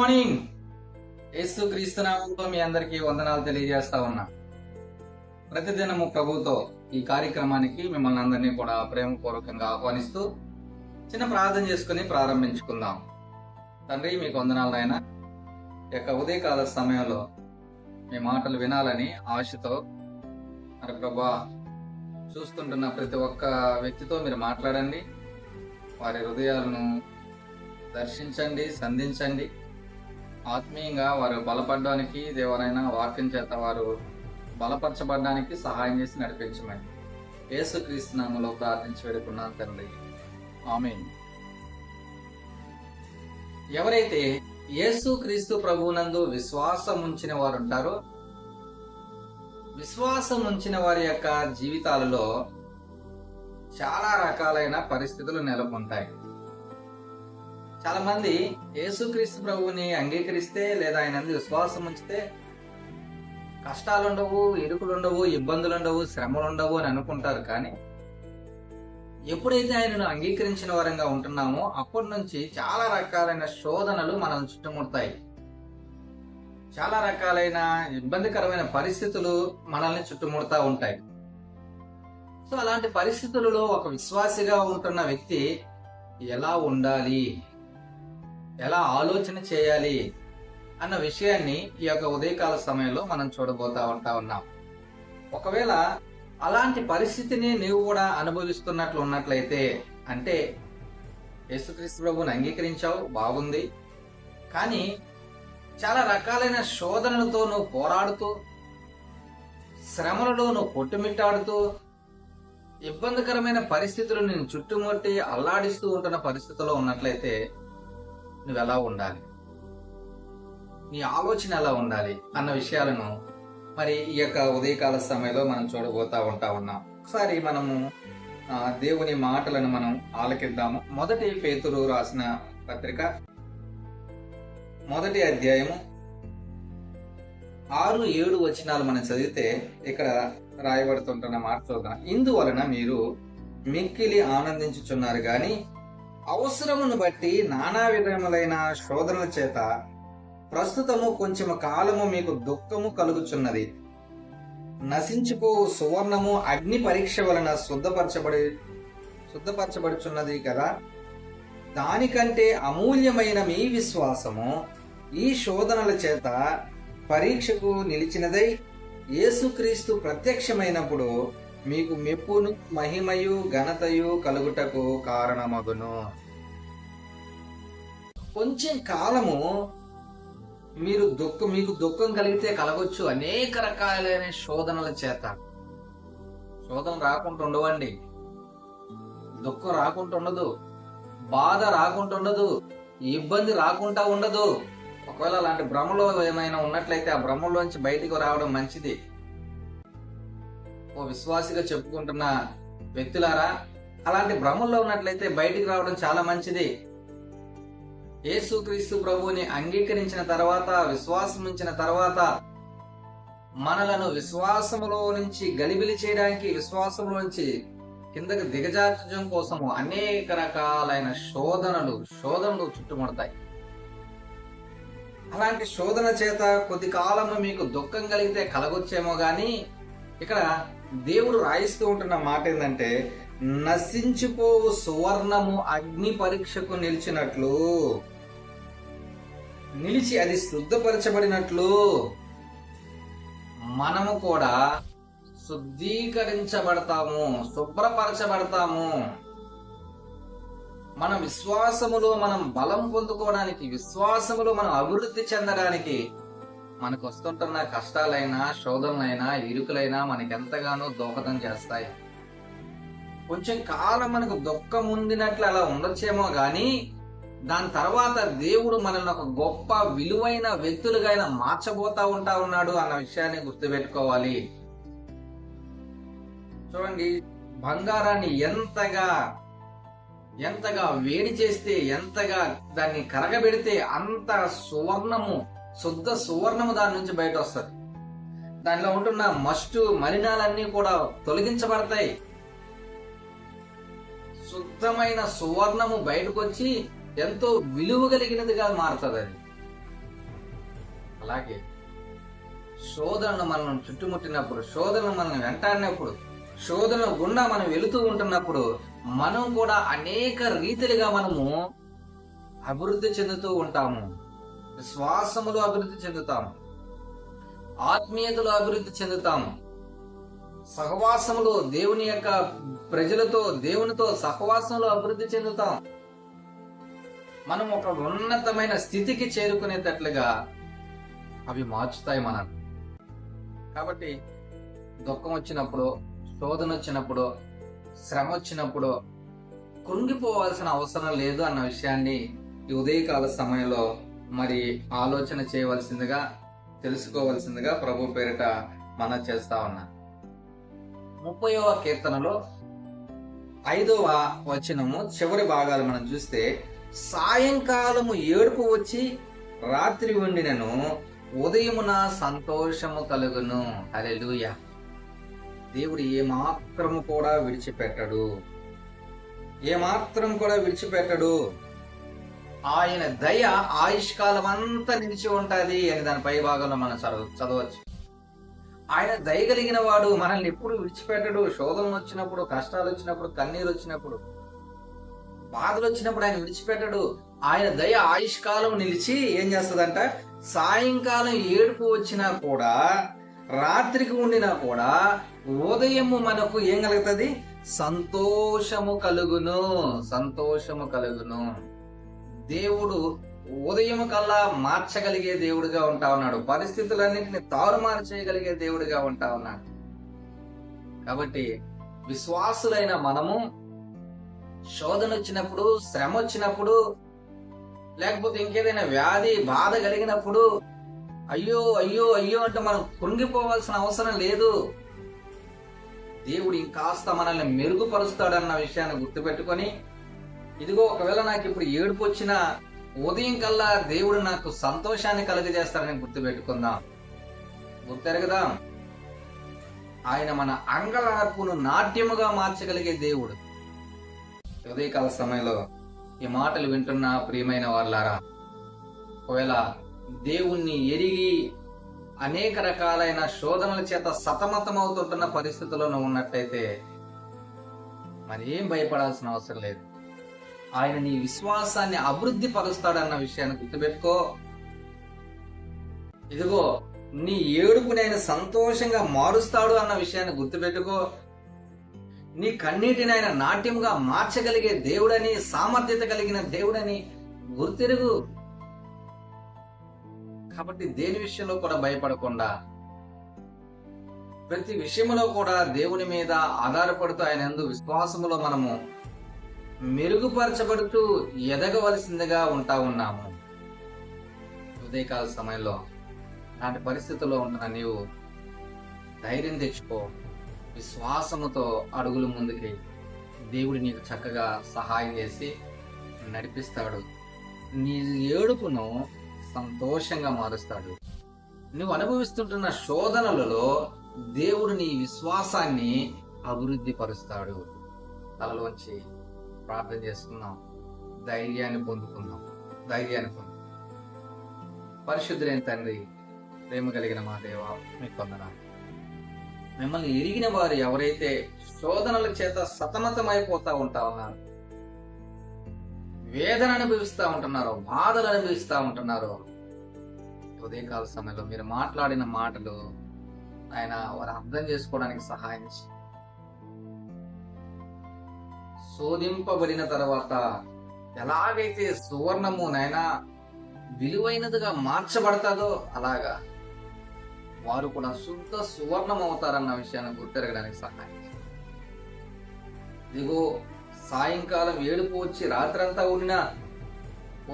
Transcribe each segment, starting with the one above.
Morning. యేసు క్రీస్తు నామములో మీ అందరికీ వందనాలు తెలియజేస్తా ఉన్నా. ప్రతిదినము ప్రభుతో ఈ కార్యక్రమానికి మిమ్మల్ని అందరినీ కూడా ప్రేమపూర్వకంగా ఆహ్వానిస్తూ చిన్న ప్రార్థన చేసుకుని ప్రారంభించుకుందాం. తండ్రి, మీకు వందనాలు నాయన. యొక్క ఉదయకాల సమయంలో మీ మాటలు వినాలని ఆశతో మరి ప్రభా చూస్తుంటున్న ప్రతి ఒక్క వ్యక్తితో మీరు మాట్లాడండి. వారి హృదయాలను దర్శించండి, సంధించండి. ఆత్మీయంగా వారు బలపడడానికి, దేవరైన వాక్యం చేత వారు బలపరచబడడానికి సహాయం చేసి నడిపించమని యేసుక్రీస్తు నామములో ప్రార్థించి వేడుకున్నాను తండ్రి, ఆమేన్. ఎవరైతే యేసుక్రీస్తు ప్రభువునందు విశ్వాసం ఉంచిన వారు ఉంటారో, విశ్వాసం ఉంచిన వారి యొక్క జీవితాలలో చాలా రకాలైన పరిస్థితులు నెలకొంటాయి. చాలా మంది యేసుక్రీస్తు ప్రభువుని అంగీకరిస్తే లేదా ఆయన విశ్వాసం ఉంచితే కష్టాలుండవు, ఇరుకులుండవు, ఇబ్బందులుండవు, శ్రమలుండవు అని అనుకుంటారు. కానీ ఎప్పుడైతే ఆయనను అంగీకరించిన వారంగా ఉంటున్నామో అప్పటి నుంచి చాలా రకాలైన శోధనలు మనం చుట్టుముడతాయి. చాలా రకాలైన ఇబ్బందికరమైన పరిస్థితులు మనల్ని చుట్టుముడతా ఉంటాయి. సో అలాంటి పరిస్థితులలో ఒక విశ్వాసిగా ఉంటున్న వ్యక్తి ఎలా ఉండాలి, ఎలా ఆలోచన చేయాలి అన్న విషయాన్ని ఈ యొక్క ఉదయకాల సమయంలో మనం చూడబోతా ఉన్నాం. ఒకవేళ అలాంటి పరిస్థితిని నీవు కూడా అనుభవిస్తున్నట్లు ఉన్నట్లయితే, అంటే యేసుక్రీస్తు ప్రభువుని అంగీకరించావు, బాగుంది, కానీ చాలా రకాలైన శోధనలతో నువ్వు పోరాడుతూ, శ్రమలలో నువ్వు కొట్టుమిట్టాడుతూ, ఇబ్బందికరమైన పరిస్థితులు నేను చుట్టుముట్టి అల్లాడిస్తూ ఉంటున్న పరిస్థితిలో ఉన్నట్లయితే నువ్వెలా ఉండాలి, నీ ఆలోచన ఎలా ఉండాలి అన్న విషయాలను మరి ఈ యొక్క ఉదయకాల సమయంలో మనం చూడబోతా ఉన్నాం. ఒకసారి మనము దేవుని మాటలను మనం ఆలకిద్దాము. మొదటి పేతురు రాసిన పత్రిక 1వ అధ్యాయము 6-7 వచనాలు మనం చదివితే ఇక్కడ రాయబడుతుంటున్న మాట చూద్దాం. ఇందువలన మీరు మిక్కిలి ఆనందించుచున్నారు గాని అవసరమును బట్టి నానా విధములైన శోధనల చేత ప్రస్తుతము కొంచెం కాలము మీకు దుఃఖము కలుగుచున్నది. నశించిపోవు సువర్ణము అగ్ని పరీక్ష వలన శుద్ధపరచబడుచున్నది కదా. దానికంటే అమూల్యమైన మీ విశ్వాసము ఈ శోధనల చేత పరీక్షకు నిలిచినదై యేసుక్రీస్తు ప్రత్యక్షమైనప్పుడు మీకు మెప్పును, మహిమయు, ఘనతయు కలుగుటకు కారణమగును. కొంచెం కాలము మీకు దుఃఖం కలిగితే కలగొచ్చు అనేక రకాలైన శోధనల చేత. శోధన రాకుండా ఉండవండి, దుఃఖం రాకుండా ఉండదు, బాధ రాకుండా ఉండదు, ఇబ్బంది రాకుండా ఉండదు. ఒకవేళ అలాంటి భ్రమలో ఏమైనా ఉన్నట్లయితే ఆ భ్రమలోంచి బయటికి రావడం మంచిది. ఓ విశ్వాసిగా చెప్పుకుంటున్న వ్యక్తులారా, అలాంటి భ్రమల్లో ఉన్నట్లయితే బయటికి రావడం చాలా మంచిది. యేసుక్రీస్తు ప్రభువుని అంగీకరించిన తర్వాత, విశ్వాసం ఉంచిన తర్వాత మనలను విశ్వాసములో నుంచి గలిబిలి చేయడానికి, విశ్వాసంలో నుంచి కిందకి దిగజార్చడం కోసము అనేక రకాలైన శోధనలు చుట్టుముడతాయి. అలాంటి శోధన చేత కొద్ది కాలము మీకు దుఃఖం కలిగితే కలగొచ్చేమో గాని ఇక్కడ దేవుడు రాయిస్తూ ఉంటున్న మాట ఏంటంటే, నశించిపోవు సువర్ణము అగ్ని పరీక్షకు నిలిచి అది శుద్ధపరచబడినట్లు మనము కూడా శుద్ధీకరించబడతాము, శుభ్రపరచబడతాము. మన విశ్వాసములో మనం బలం పొందుకోవడానికి, విశ్వాసములో మనం అభివృద్ధి చెందడానికి మనకు వస్తుంటున్న కష్టాలైనా, శోధనలైనా, ఇరుకులైనా మనకెంతగానో దోహదం చేస్తాయి. కొంచెం కాలం మనకు దుఃఖం ఉండినట్లు అలా ఉండొచ్చేమో గాని దాని తర్వాత దేవుడు మనల్ని ఒక గొప్ప విలువైన వ్యక్తులుగా ఆయన మార్చబోతా ఉన్నాడు అన్న విషయాన్ని గుర్తుపెట్టుకోవాలి. చూడండి, బంగారాన్ని ఎంతగా వేడి చేస్తే, ఎంతగా దాన్ని కరగబెడితే అంత శుద్ధ సువర్ణము దాని నుంచి బయట వస్తుంది. దానిలో ఉంటున్న మస్టు మలినాలన్నీ కూడా తొలగించబడతాయి. శుద్ధమైన సువర్ణము బయటకు వచ్చి ఎంతో విలువ కలిగినదిగా మారుతుంది. అది అలాగే శోధనలు మనం చుట్టుముట్టినప్పుడు, శోధనలు మనం వెంటాడినప్పుడు, శోధన గుండా మనం వెళుతూ ఉంటున్నప్పుడు మనం కూడా అనేక రీతిలుగా మనము అభివృద్ధి చెందుతూ ఉంటాము. విశ్వాసములో అభివృద్ధి చెందుతాము, ఆత్మీయతలో అభివృద్ధి చెందుతాము, సహవాసములో దేవుని యొక్క ప్రజలతో, దేవునితో సహవాసంలో అభివృద్ధి చెందుతాం. మనం ఒక ఉన్నతమైన స్థితికి చేరుకునేటట్లుగా అవి మార్చుతాయి మనల్ని. కాబట్టి దుఃఖం వచ్చినప్పుడు, శోధన వచ్చినప్పుడు, శ్రమ వచ్చినప్పుడు కృంగిపోవాల్సిన అవసరం లేదు అన్న విషయాన్ని ఈ ఉదయకాల సమయంలో మరి ఆలోచన చేయవలసిందిగా, తెలుసుకోవలసిందిగా ప్రభు పేరిట మనం చేస్తా ఉన్నా. 30వ కీర్తనలో 5వ వచనము చివరి భాగాలు మనం చూస్తే, సాయంకాలము ఏడుపు వచ్చి రాత్రి ఉండినను ఉదయమున సంతోషము కలుగును. హల్లెలూయా. దేవుడు ఏమాత్రము కూడా విడిచిపెట్టడు, ఏమాత్రం కూడా విడిచిపెట్టడు. ఆయన దయ ఆయుష్కాలం అంతా నిలిచి ఉంటది అని దాని పై భాగంలో మనం చదవచ్చు. ఆయన దయ కలిగిన వాడు మనల్ని ఎప్పుడు విడిచిపెట్టడు. శోధనలు వచ్చినప్పుడు, కష్టాలు వచ్చినప్పుడు, కన్నీరు వచ్చినప్పుడు, బాధలు వచ్చినప్పుడు ఆయన విడిచిపెట్టడు. ఆయన దయ ఆయుష్కాలం నిలిచి ఏం చేస్తుందంట, సాయంకాలం ఏడుపు వచ్చినా కూడా, రాత్రికి ఉండినా కూడా ఉదయము మనకు ఏం కలుగుతుంది, సంతోషము కలుగును, సంతోషము కలుగును. దేవుడు ఉదయం కల్లా మార్చగలిగే దేవుడిగా ఉంటా ఉన్నాడు. పరిస్థితులన్నింటినీ తారుమారు చేయగలిగే దేవుడిగా ఉంటా ఉన్నాడు. కాబట్టి విశ్వాసులైన మనము శోధన వచ్చినప్పుడు, శ్రమ వచ్చినప్పుడు, లేకపోతే ఇంకేదైనా వ్యాధి బాధ కలిగినప్పుడు అయ్యో అయ్యో అయ్యో అంటే మనం కృంగిపోవాల్సిన అవసరం లేదు. దేవుడు ఇంకాస్త మనల్ని మెరుగుపరుస్తాడన్న విషయాన్ని గుర్తుపెట్టుకొని, ఇదిగో ఒకవేళ నాకు ఇప్పుడు ఏడుపు వచ్చినా ఉదయం కల్లా దేవుడు నాకు సంతోషాన్ని కలుగజేస్తాడని గుర్తుపెట్టుకుందాం, గుర్తెరగదాం. ఆయన మన అంగలార్పును నాట్యముగా మార్చగలిగే దేవుడు. ఉదయకాల సమయంలో ఈ మాటలు వింటున్న ప్రియమైన వాళ్ళారా, ఒకవేళ దేవుణ్ణి ఎరిగి అనేక రకాలైన శోధనల చేత సతమతమవుతుంటున్న పరిస్థితుల్లో ఉన్నట్టయితే మరి ఏం భయపడాల్సిన అవసరం లేదు. ఆయన నీ విశ్వాసాన్ని అభివృద్ధి పరుస్తాడన్న విషయాన్ని గుర్తుపెట్టుకో. ఇదిగో నీ ఏడుపుని ఆయన సంతోషంగా మారుస్తాడు అన్న విషయాన్ని గుర్తుపెట్టుకో. నీ కన్నీటిని ఆయన నాట్యంగా మార్చగలిగే దేవుడని, సామర్థ్యత కలిగిన దేవుడని గుర్తెరుగు. కాబట్టి దేని విషయంలో కూడా భయపడకుండా, ప్రతి విషయంలో కూడా దేవుని మీద ఆధారపడుతూ ఆయన యందు విశ్వాసములో మనము మెరుగుపరచబడుతూ ఎదగవలసిందిగా ఉంటా ఉన్నాము. ఉదయకాల సమయంలో అలాంటి పరిస్థితుల్లో ఉంటున్న నీవు ధైర్యం తెచ్చుకో, విశ్వాసముతో అడుగులు ముందుకి. దేవుడు నీకు చక్కగా సహాయం చేసి నడిపిస్తాడు. నీ ఏడుపును సంతోషంగా మారుస్తాడు. నువ్వు అనుభవిస్తుంటున్న శోధనలలో దేవుడు నీ విశ్వాసాన్ని అభివృద్ధి పరుస్తాడు. తలలోంచి ప్రార్థన చేసుకుందాం, ధైర్యాన్ని పొందుకుందాం, ధైర్యాన్ని పొందు. పరిశుద్ధులైన తండ్రి, ప్రేమ కలిగిన మా దేవ, మీకు వందనాలు. మిమ్మల్ని ఎరిగిన వారు ఎవరైతే శోధనల చేత సతమతమైపోతా ఉంటా ఉన్నారు, వేదన అనుభవిస్తా ఉంటున్నారో, బాధలు అనుభవిస్తా ఉంటున్నారో, ఉదయకాల సమయంలో మీరు మాట్లాడిన మాటలు ఆయన వారు అర్థం చేసుకోవడానికి సహాయం చేసి, శోధింపబడిన తర్వాత ఎలాగైతే సువర్ణము నైనా విలువైనదిగా మార్చబడతాదో అలాగా వారు కూడా శుద్ధ సువర్ణం అవుతారన్న విషయాన్ని గుర్తెరగడానికి సహాయం. ఇదిగో సాయంకాలం ఏడుపు వచ్చి రాత్రంతా ఉన్న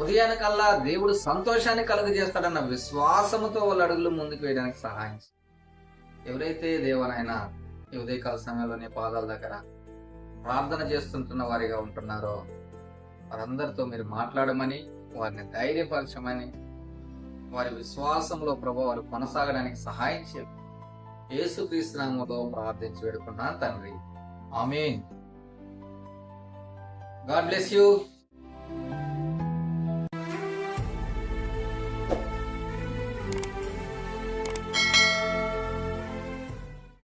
ఉదయానికల్లా దేవుడు సంతోషాన్ని కలుగజేస్తాడన్న విశ్వాసముతో వాళ్ళ అడుగులు ముందుకు వేయడానికి సహాయం. ఎవరైతే దేవనైనా ఈ ఉదయకాల సమయంలో నీ పాదాల దగ్గర ప్రార్థన చేస్తుంటున్న వారిగా ఉంటున్నారో వారందరితో మీరు మాట్లాడమని, వారిని ధైర్యపరచమని, వారి విశ్వాసంలో ప్రభు వారు కొనసాగడానికి సహాయం చేయండి. యేసుక్రీస్తు నామములో ప్రార్థించి వేడుకున్నాను తండ్రి, ఆమేన్. God bless you.